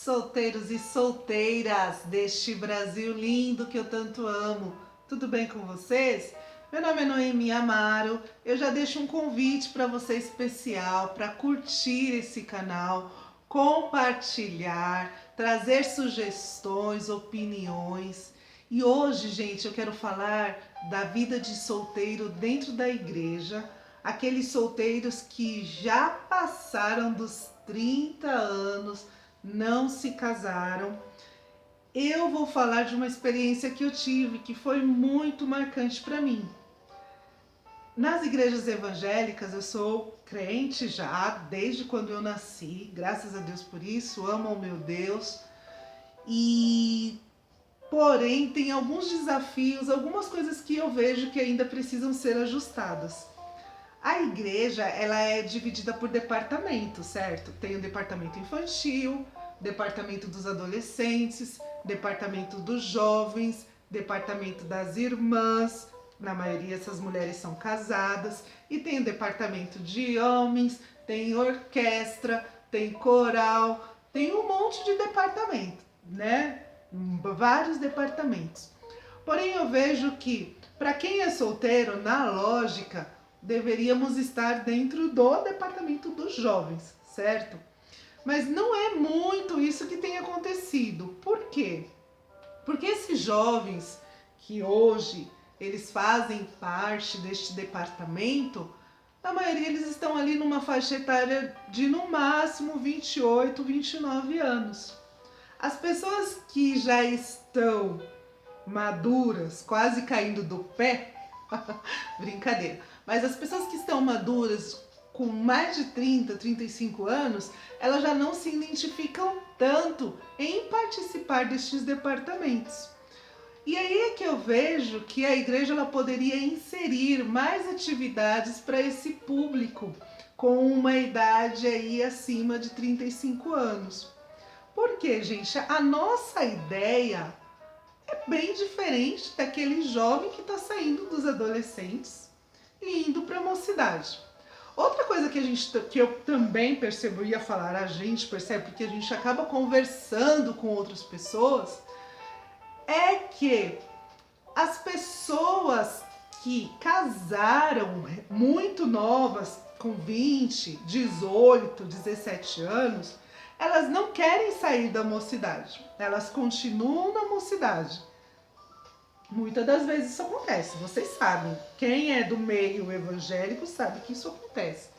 solteiros e solteiras deste Brasil lindo que eu tanto amo. Tudo bem com vocês? Meu nome é Noemi Amaro. Eu já deixo um convite para você especial para curtir esse canal, compartilhar, trazer sugestões, opiniões. E hoje, gente, eu quero falar da vida de solteiro dentro da igreja, aqueles solteiros que já passaram dos 30 anos, não se casaram. Eu vou falar de uma experiência que eu tive, que foi muito marcante para mim. Nas igrejas evangélicas, eu sou crente já, desde quando eu nasci, graças a Deus por isso, amo ao meu Deus. Porém, tem alguns desafios, algumas coisas que eu vejo que ainda precisam ser ajustadas. A igreja, ela é dividida por departamentos, certo? Tem o departamento infantil, departamento dos adolescentes, departamento dos jovens, departamento das irmãs, na maioria essas mulheres são casadas, e tem o departamento de homens, tem orquestra, tem coral, tem um monte de departamento, né? Vários departamentos. Porém, eu vejo que, para quem é solteiro, na lógica, deveríamos estar dentro do departamento dos jovens, certo? Mas não é muito isso que tem acontecido. Por quê? Porque esses jovens que hoje eles fazem parte deste departamento, a maioria eles estão ali numa faixa etária de no máximo 28, 29 anos. As pessoas que já estão maduras, quase caindo do pé, brincadeira, mas as pessoas que estão maduras com mais de 30, 35 anos, elas já não se identificam tanto em participar destes departamentos. E aí é que eu vejo que a igreja ela poderia inserir mais atividades para esse público com uma idade aí acima de 35 anos. Porque, gente, a nossa ideia é bem diferente daquele jovem que está saindo dos adolescentes e indo para a mocidade. Outra coisa que eu também percebo, ia falar, a gente percebe, porque a gente acaba conversando com outras pessoas, é que as pessoas que casaram muito novas, com 20, 18, 17 anos, elas não querem sair da mocidade, elas continuam na mocidade. Muitas das vezes isso acontece, vocês sabem, quem é do meio evangélico sabe que isso acontece.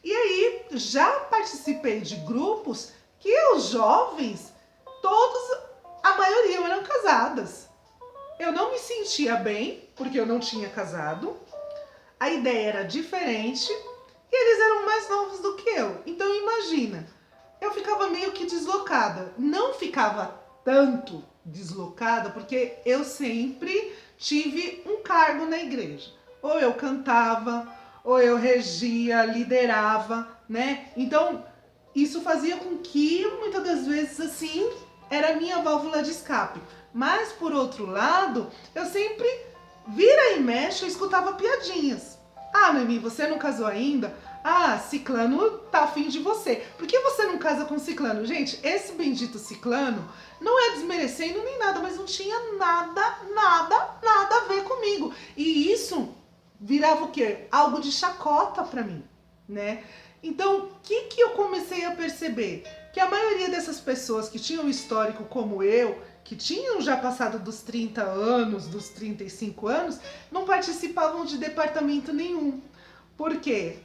E aí, já participei de grupos que os jovens, todos, a maioria eram casadas. Eu não me sentia bem, porque eu não tinha casado, a ideia era diferente e eles eram mais novos do que eu. Então imagina, eu ficava meio que deslocada, não ficava tanto deslocada, porque eu sempre tive um cargo na igreja. Ou eu cantava, ou eu regia, liderava, né? Então, isso fazia com que, muitas das vezes, assim, era a minha válvula de escape. Mas, por outro lado, eu sempre, vira e mexe, eu escutava piadinhas. Ah, Noemi, você não casou ainda? Ah, ciclano tá afim de você. Por que você não casa com ciclano? Gente, esse bendito ciclano não é desmerecendo nem nada, mas não tinha nada a ver comigo. E isso virava o quê? Algo de chacota pra mim, né? Então, o que eu comecei a perceber? Que a maioria dessas pessoas que tinham histórico como eu, que tinham já passado dos 30 anos, dos 35 anos, não participavam de departamento nenhum. Por quê?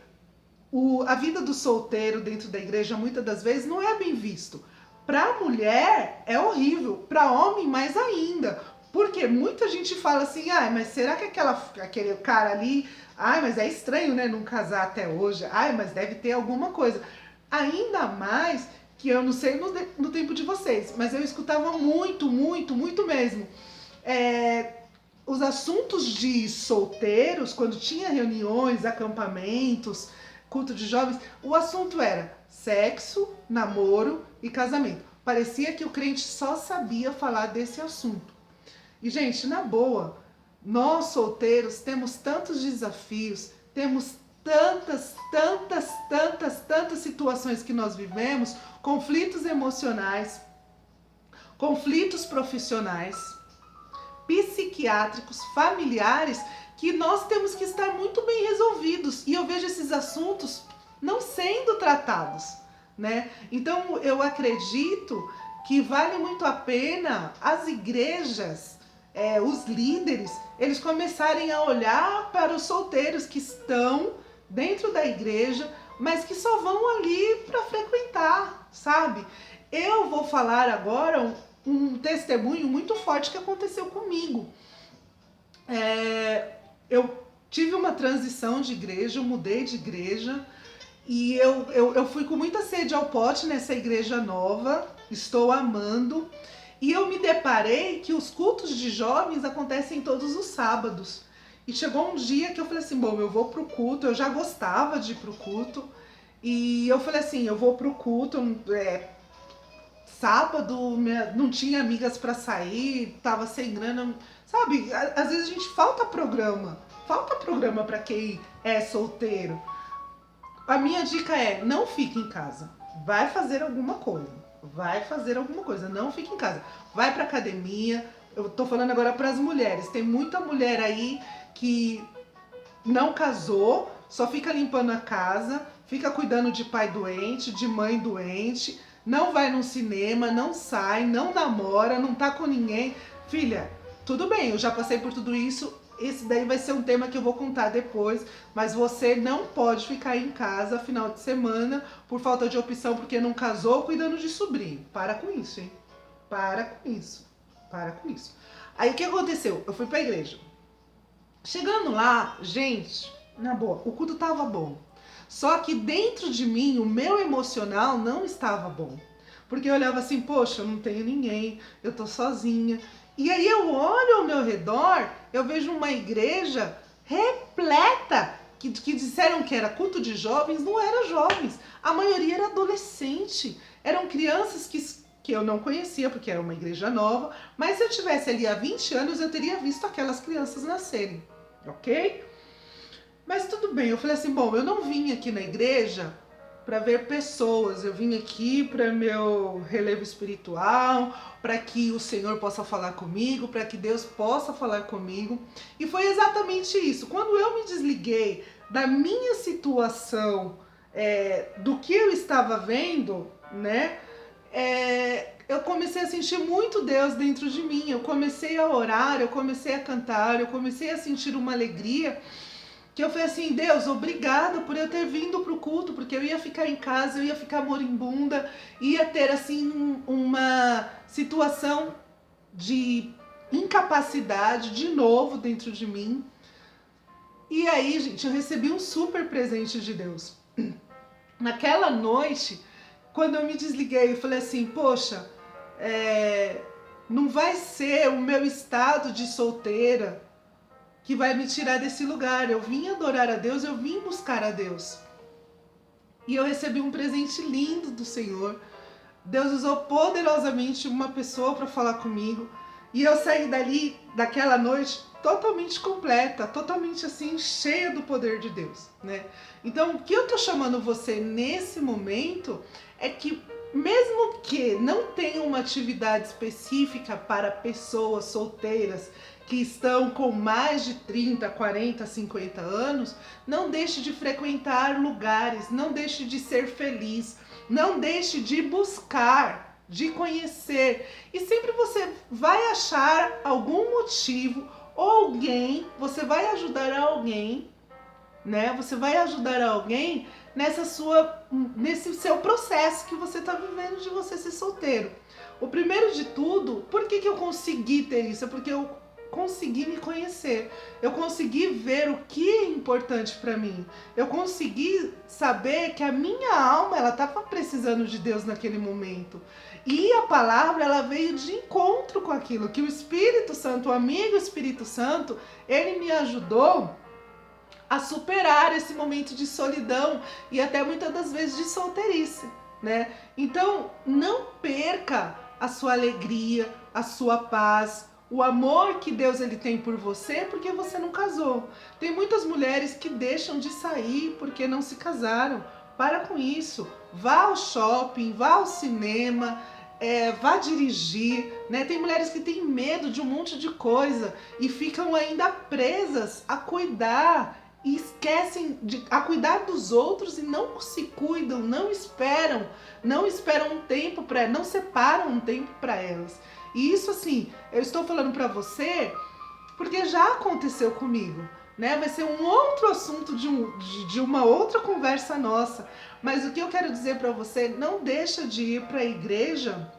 A vida do solteiro dentro da igreja muitas das vezes não é bem visto. Para mulher é horrível, para homem mais ainda. Porque muita gente fala assim, mas será que aquele cara ali, mas é estranho, né, não casar até hoje, mas deve ter alguma coisa. Ainda mais que eu não sei no tempo de vocês, mas eu escutava muito mesmo. Os assuntos de solteiros, quando tinha reuniões, acampamentos, culto de jovens, o assunto era sexo, namoro e casamento. Parecia que o crente só sabia falar desse assunto. E, gente, na boa, nós solteiros temos tantos desafios, temos tantas situações que nós vivemos, conflitos emocionais, conflitos profissionais, psiquiátricos, familiares, que nós temos que estar muito bem resolvidos. E eu vejo esses assuntos não sendo tratados, né? Então eu acredito que vale muito a pena as igrejas, os líderes, eles começarem a olhar para os solteiros que estão dentro da igreja, mas que só vão ali para frequentar, sabe? Eu vou falar agora um testemunho muito forte que aconteceu comigo. Eu tive uma transição de igreja, eu mudei de igreja e eu fui com muita sede ao pote nessa igreja nova, estou amando, e eu me deparei que os cultos de jovens acontecem todos os sábados. E chegou um dia que eu falei assim, bom, eu vou pro culto, eu já gostava de ir pro culto, e eu falei assim, eu vou pro culto, sábado, não tinha amigas para sair, tava sem grana, sabe? Às vezes a gente falta programa para quem é solteiro. A minha dica é, não fique em casa, vai fazer alguma coisa, não fique em casa, vai pra academia. Eu tô falando agora para as mulheres, tem muita mulher aí que não casou, só fica limpando a casa, fica cuidando de pai doente, de mãe doente, não vai no cinema, não sai, não namora, não tá com ninguém. Filha, tudo bem, eu já passei por tudo isso, esse daí vai ser um tema que eu vou contar depois, mas você não pode ficar em casa final de semana por falta de opção, porque não casou cuidando de sobrinho. Para com isso, hein? Para com isso. Aí o que aconteceu? Eu fui pra igreja. Chegando lá, gente, na boa, o culto tava bom. Só que dentro de mim, o meu emocional não estava bom. Porque eu olhava assim, poxa, eu não tenho ninguém, eu tô sozinha. E aí eu olho ao meu redor, eu vejo uma igreja repleta, que disseram que era culto de jovens, não era jovens. A maioria era adolescente, eram crianças que eu não conhecia, porque era uma igreja nova, mas se eu tivesse ali há 20 anos, eu teria visto aquelas crianças nascerem, ok? Mas tudo bem, eu falei assim, bom, eu não vim aqui na igreja para ver pessoas, eu vim aqui para meu relevo espiritual, para que o Senhor possa falar comigo, para que Deus possa falar comigo. E foi exatamente isso. Quando eu me desliguei da minha situação, do que eu estava vendo, né, eu comecei a sentir muito Deus dentro de mim. Eu comecei a orar, eu comecei a cantar, eu comecei a sentir uma alegria, que eu falei assim, Deus, obrigada por eu ter vindo pro culto, porque eu ia ficar em casa, eu ia ficar moribunda, ia ter assim uma situação de incapacidade de novo dentro de mim. E aí, gente, eu recebi um super presente de Deus. Naquela noite, quando eu me desliguei, eu falei assim, poxa, não vai ser o meu estado de solteira que vai me tirar desse lugar. Eu vim adorar a Deus, eu vim buscar a Deus. E eu recebi um presente lindo do Senhor. Deus usou poderosamente uma pessoa para falar comigo. E eu saí daquela noite, totalmente completa, totalmente assim, cheia do poder de Deus, né? Então, o que eu tô chamando você nesse momento é que, mesmo que não tenha uma atividade específica para pessoas solteiras que estão com mais de 30, 40, 50 anos, não deixe de frequentar lugares, não deixe de ser feliz, não deixe de buscar, de conhecer. E sempre você vai achar algum motivo, alguém, você vai ajudar alguém, né? Você vai ajudar alguém nesse seu processo que você está vivendo de você ser solteiro. O primeiro de tudo, por que eu consegui ter isso? É porque eu consegui me conhecer, eu consegui ver o que é importante para mim, eu consegui saber que a minha alma, ela estava precisando de Deus naquele momento, e a palavra, ela veio de encontro com aquilo, que o Espírito Santo, o amigo Espírito Santo, ele me ajudou a superar esse momento de solidão e até muitas das vezes de solteirice, né? Então, não perca a sua alegria, a sua paz, o amor que Deus ele tem por você, porque você não casou. Tem muitas mulheres que deixam de sair porque não se casaram. Para com isso. Vá ao shopping, vá ao cinema, vá dirigir, né? Tem mulheres que têm medo de um monte de coisa e ficam ainda presas a cuidar e esquecem a cuidar dos outros e não se cuidam, não esperam um tempo para, não separam um tempo para elas. E isso assim, eu estou falando para você porque já aconteceu comigo, né? Vai ser um outro assunto de uma outra conversa nossa. Mas o que eu quero dizer para você, não deixa de ir para a igreja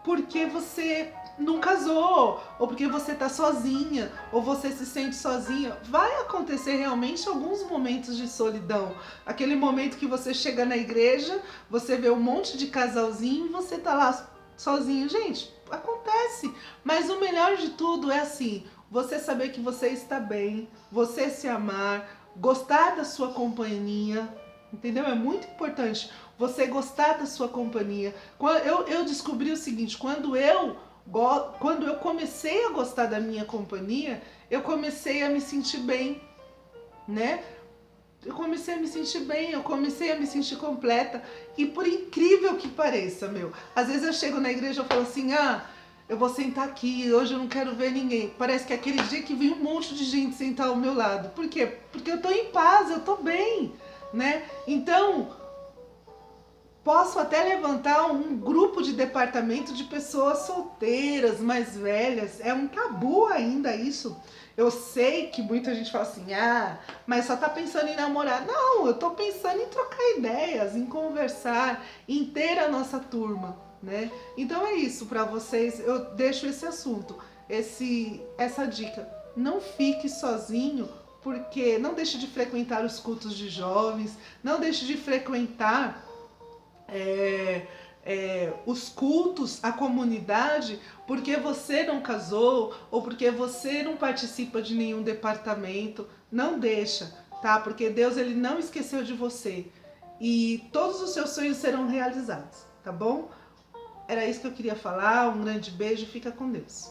porque você não casou, ou porque você tá sozinha, ou você se sente sozinha. Vai acontecer realmente alguns momentos de solidão. Aquele momento que você chega na igreja, você vê um monte de casalzinho e você tá lá sozinho. Gente, acontece. Mas o melhor de tudo é assim, você saber que você está bem, você se amar, gostar da sua companhia, entendeu? É muito importante você gostar da sua companhia. Eu descobri o seguinte, quando eu comecei a gostar da minha companhia, eu comecei a me sentir bem, né? Eu comecei a me sentir bem, eu comecei a me sentir completa. E por incrível que pareça, às vezes eu chego na igreja e falo assim, eu vou sentar aqui, hoje eu não quero ver ninguém. Parece que é aquele dia que vem um monte de gente sentar ao meu lado. Por quê? Porque eu tô em paz, eu tô bem, né? Então, posso até levantar um grupo de departamento de pessoas solteiras, mais velhas. É um tabu ainda isso. Eu sei que muita gente fala assim, mas só tá pensando em namorar. Não, eu tô pensando em trocar ideias, em conversar, em ter a nossa turma, né? Então é isso para vocês, eu deixo esse assunto, essa dica. Não fique sozinho, porque não deixe de frequentar os cultos de jovens, não deixe de frequentar os cultos, a comunidade, porque você não casou ou porque você não participa de nenhum departamento. Não deixa, tá? Porque Deus, ele não esqueceu de você e todos os seus sonhos serão realizados, tá bom? Era isso que eu queria falar. Um grande beijo, fica com Deus.